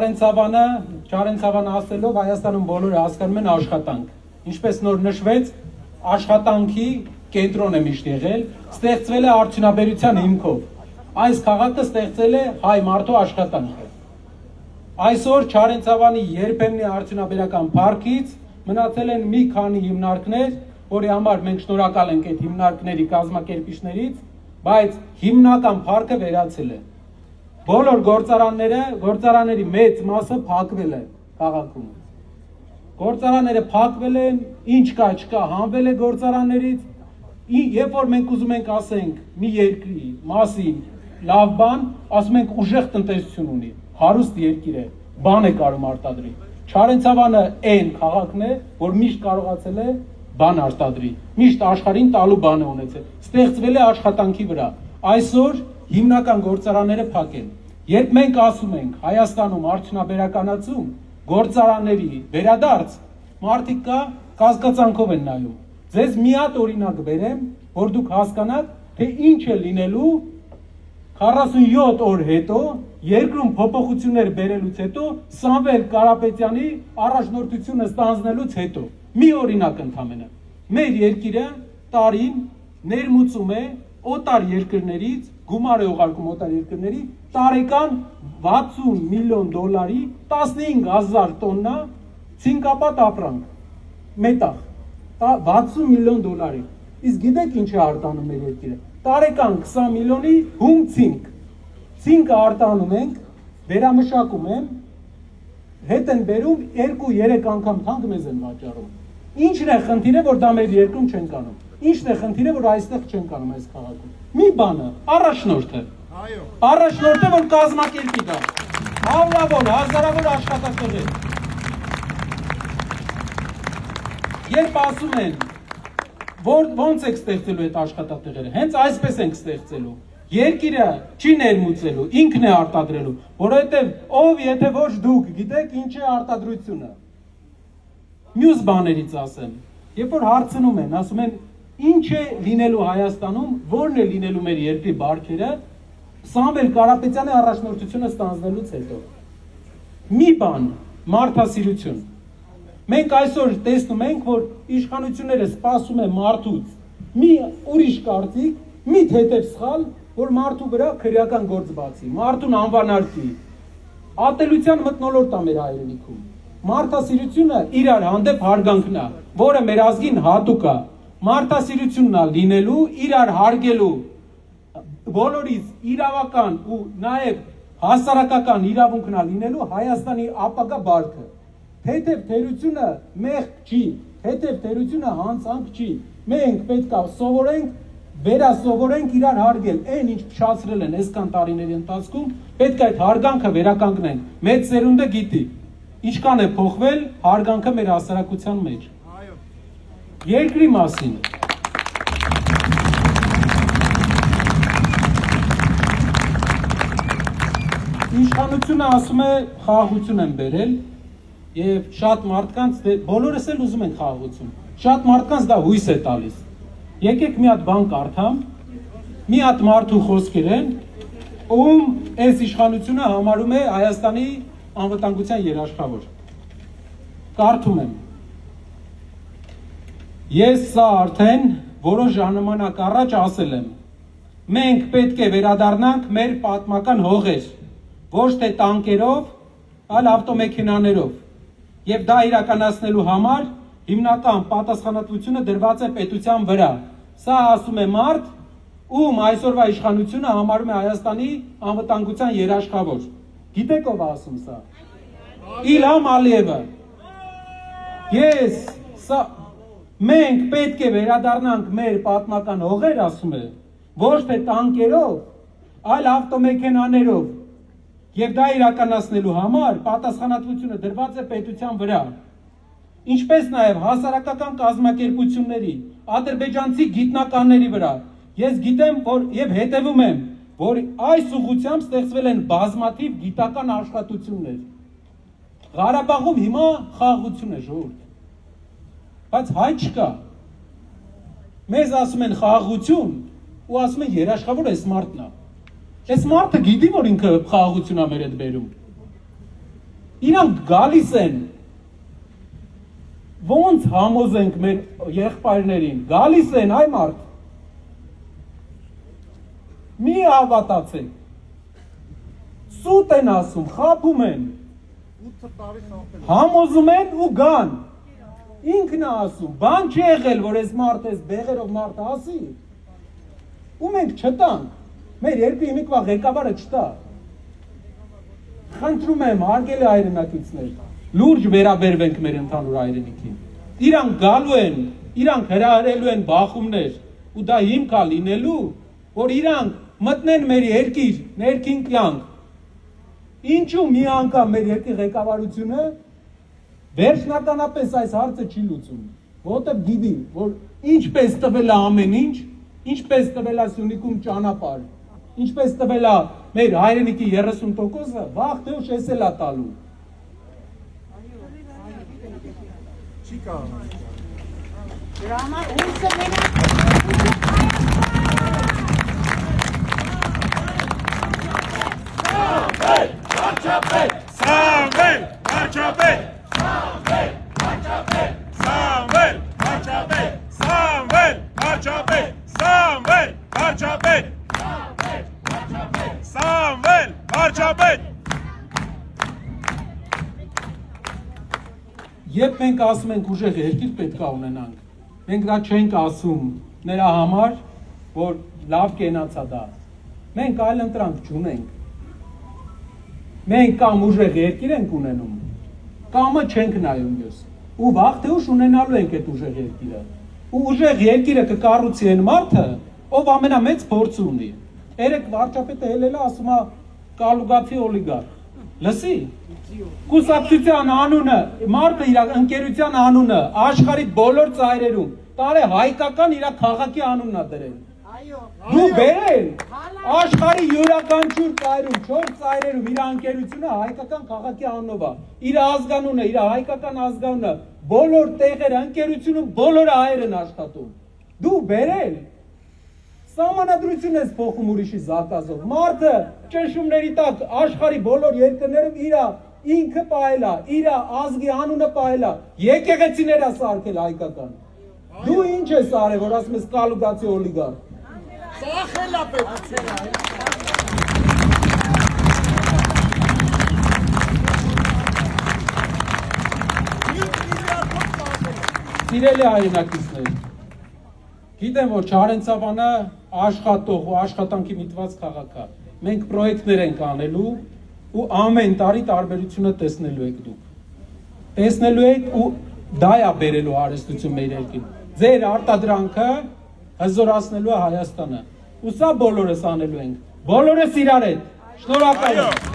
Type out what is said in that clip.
Չարենցավանը ասելով Հայաստանում բոլորը հասկանում են աշխատանք։ Ինչպես նոր նշվեց, աշխատանքի կենտրոն է միշտ եղել, ստեղծվել է արդյունաբերության հիմքով։ Այս քաղաքը ստեղծել է հայ մարդու աշխատանքը։ Այսօր Չարենցավանի երբեմնի արդյունաբերական парքից մնացել են մի քանի հիմնարկներ, որի համար մենք շնորհակալ ենք այդ հիմնարկների կազմակերպիչներից, բայց հիմնական парքը վերացել է։ Բոլոր գործարանների մեծ մասը փակվել է քաղաքում։ Գործարանները փակվել են, ինչ կա չկա հանվել է գործարաններից, երբ որ մենք ուզում ենք ասենք մի երկրի մասին լավ բան, ասում ենք ուժեղ տնտեսություն ունի, հարուստ երկիր է, բան է կարող արտադրի։ Չարենցավանը այն քաղաքն է, որ միշտ կարողացել է բան արտադրի, միշտ աշխարհին տալու բան է ունեցել, ստեղծվել է աշխատանքի վրա։ Այսօր հիմնական գործարանները փակ են։ Երբ մենք ասում ենք Հայաստանում արդյունաբերականացում, գործարանների վերադարձ, մարդիկ կասկածանքով են նայում։ Ձեզ մի հատ օրինակ բերեմ, որ դուք հասկանաք, թե ինչ է լինելու 47 օր հետո, երկրում փոփոխություններ բերելուց հետո, Սամվել Կարապետյանի առաջնորդությունը ստանձնելուց հետո։ Մի օրինակ ընդամենը։ Մեր երկիրը տարին ներմուծում է օտար երկրներից, գումար է ուղարկում օտար երկրների, տարեկան 60 միլիոն դոլարի 15,000 տոննա ցինկապատ ապրանք, մետաղ, 60 միլիոն դոլարի։ Իսկ գիտեք ինչ է արտանում մեր երկիրը։ Տարեկան 20 միլիոնի հում ցինկ։ Ցինկը արտանում ենք, վերամշակում եմ, հետ են բերում 2-3 անգամ թանկ մեզ են վաճառում։ Ինչն է խնդիրը, որ դա մեր երկրում չենք անում։ Ինչն է խնդիրը, որ այստեղ չենք անում այս քաղաքում։ Մի բանը, առաջնորդը։ Այո։ Առաջնորդը, որ կազմակերպի դա։ Հավլավոր, հազարավոր աշխատատեղեր։ Երբ ասում են, որ ոնց եք ստեղծելու այդ աշխատատեղերը, հենց այսպես ենք ստեղծելու։ Երկիրը չի ներմուծելու, ինքն է արտադրելու, որովհետև ով եթե ոչ դուք գիտեք ինչ է արտադրությունը։ Մյուս բաներից ասեմ, երբ որ հարցնում են, ասում են ինչ է լինելու Հայաստանում, որն է լինելու մեր երկրի բարքերը, Սամվել Կարապետյանի առաջնորդությունը ստանձնելուց հետո։ Մի բան, մարդասիրություն։ Մենք այսօր տեսնում ենք, որ իշխանությունները սպասում են մարդուց մի ուրիշ կարծիք, մի թեթև սխալ, որ մարդու վրա քրեական գործ բացի, մարդուն անվանարկի, ատելության մթնոլորտ է մեր հայրենիքում։ Մարդասիրությունը իրար հանդեպ հարգանքն է, որը մեր ազգին հատուկ է։ Մարդասիրությունն է լինելու, իրար հարգելու, բոլորից իրավական ու նաև հասարակական իրավունքն է լինելու Հայաստանի ապագա բարքը։ Թեթև թերությունը մեղք չի, թեթև թերությունը հանցանք չի։ Մենք պետք է սովորենք, վերասովորենք իրար հարգել, այն ինչ փչացրել են այսքան տարիների ընթացքում, պետք է այդ հարգանքը վերականգնենք։ Մեծ սերունդը գիտի, ինչքան է փոխվել հարգանքը մեր հասարակության մեջ։ Երկրի մասին։ Իշխանությունը ասում է խաղաղություն են բերել եւ շատ մարդկանց բոլորս էլ ուզում են խաղաղություն։ Շատ մարդկանց դա հույս է տալիս։ Եկեք մի հատ բան կարդամ, մի հատ մարդու խոսքեր են, ում այս իշխանությունը համարում է Հայաստանի անվտանգության երաշխավոր։ Կարդում եմ. Ես սա արդեն որոշ ժամանակ առաջ ասել եմ, մենք պետք է վերադառնանք մեր պատմական հողեր, ոչ թե տանկերով, այլ ավտոմեքենաներով, եւ դա իրականացնելու համար հիմնական պատասխանատվությունը դրված է պետության վրա։ Սա ասում է մարդ, ում այսօրվա իշխանությունը համարում է Հայաստանի անվտանգության երաշխավոր։ Գիտեք ով է ասում սա։ Իլհամ Ալիևը։ Ես սա մենք պետք է վերադառնանք մեր պատմական հողեր, ասում է, ոչ թե տանկերով, այլ ավտոմեքենաներով, եւ դա իրականացնելու համար պատասխանատվությունը դրված է պետության վրա, ինչպես նաեւ հասարակական կազմակերպությունների, ադրբեջանցի գիտնականների վրա։ Ես գիտեմ, որ եւ հետեւում եմ, որ այս ուղղությամբ ստեղծվել են բազմաթիվ գիտական աշխատություններ։ Ղարաբաղում հիմա խաղաղություն է, ժողովուրդ, բայց հայ չկա։ Մեզ ասում են խաղաղություն ու ասում են երաշխավոր այս մարդն է։ Այս մարդը գիտի, որ ինքը խաղաղություն է մեր հետ բերում։ Իրանք գալիս են, ոնց համոզենք մեր եղբայրներին, գալիս են այ մարդ, մի հավատացեք, սուտ են ասում, խաբում են, համոզում են ու գան, ինքն է ասում, բան չի եղել, որ ես մարդ ես բեղերով մարդ ասի, ու մենք չտանք, մեր երկրի իմիկվա ղեկավարը չտա, խնդրում եմ, հարգելի հայրենակիցներ, լուրջ վերաբերվենք մեր ընդհանուր հայրենիքին, իրանք գալու են, իրանք հրահրելու են բախումներ, ու դա հիմք է լինելու, որ իրանք մտնեն մեր երկիր, ներքին կյանք, ինչու մի անգամ մեր երկրի ղեկավարությունը վերջնականապես այս հարցը չի լուծում, որտեղ գիտի, որ ինչպես տվել է ամեն ինչ, ինչպես տվել է Սյունիքում ճանապարհ, ինչպես տվել է մեր հայրենիքի 30%-ը, վաղ թե ուշ էս էլ է տալու։ Չի կարող։ Դրա համար հույսը մենակ Սամվել, Վարչապետ, Սամվել, Վարչապետ, Սամվել, Վարչապետ, Սամվել, Վարչապետ, Սամվել, Վարչապետ, Սամվել, Վարչապետ։ Երբ մենք ասում ենք ուժեղ երկիր պետք է ունենանք, մենք դա չենք ասում նրա համար, որ լավ կենացա դա։ Մենք այլ ընտրանք չունենք։ Մենք կամ ուժեղ երկիր ենք ունենում, կամը չենք նայում յուս։ Ու վաղ թե ուշ ունենալու ենք այդ ուժեղ երկիրը։ Ու ուժեղ երկիրը կկառուցի այն մարդը, ով ամենամեծ փորձ ունի։ Երեք վարչապետը ելել է ասում է կալուգացի օլիգարխ։ Լսի։ Կուսակցության անունը, մարդը իր ընկերության անունը աշխարհի բոլոր ծայրերում, տարե հայկական իր քաղաքի անունն է դրել։ Դու բերել աշխարհի յուրաքանչյուր ծայրում, 4 ծայրերում իր անկերությունը հայկական քաղաքի անունով է։ Իր ազգանունը, իր հայկական ազգանունը, բոլոր տեղերը անկերությունում բոլորը հայեր են աշխատում։ Դու բերել Սահմանադրություն ես փոխում ուրիշի զակազով։ Մարդը ճնշումների տակ աշխարհի բոլոր երկրներում իր ինքը պահել է, իր ազգի անունը պահել է, եկեղեցիներ է սարքել հայկական։ Դու ինչ ես արել, որ ասում ես կալուգացի օլիգարխ։ Սախել է պետք։ Սիրելի հայրենակիցներ, գիտեմ, որ Չարենցավանը աշխատող ու աշխատանքի միտված քաղաք է։ Մենք պրոյեկտներ ենք անելու ու ամեն տարի տարբերությունը տեսնելու եք դուք։ Տեսնելու եք ու դա է բերելու հարստություն մեր երկրին։ Ձեր արտադրանքը հզորացնելու է Հայաստանը։ Ու սա բոլորս անելու ենք։ Բոլորս իրար հետ։ Շնորհակալ եմ։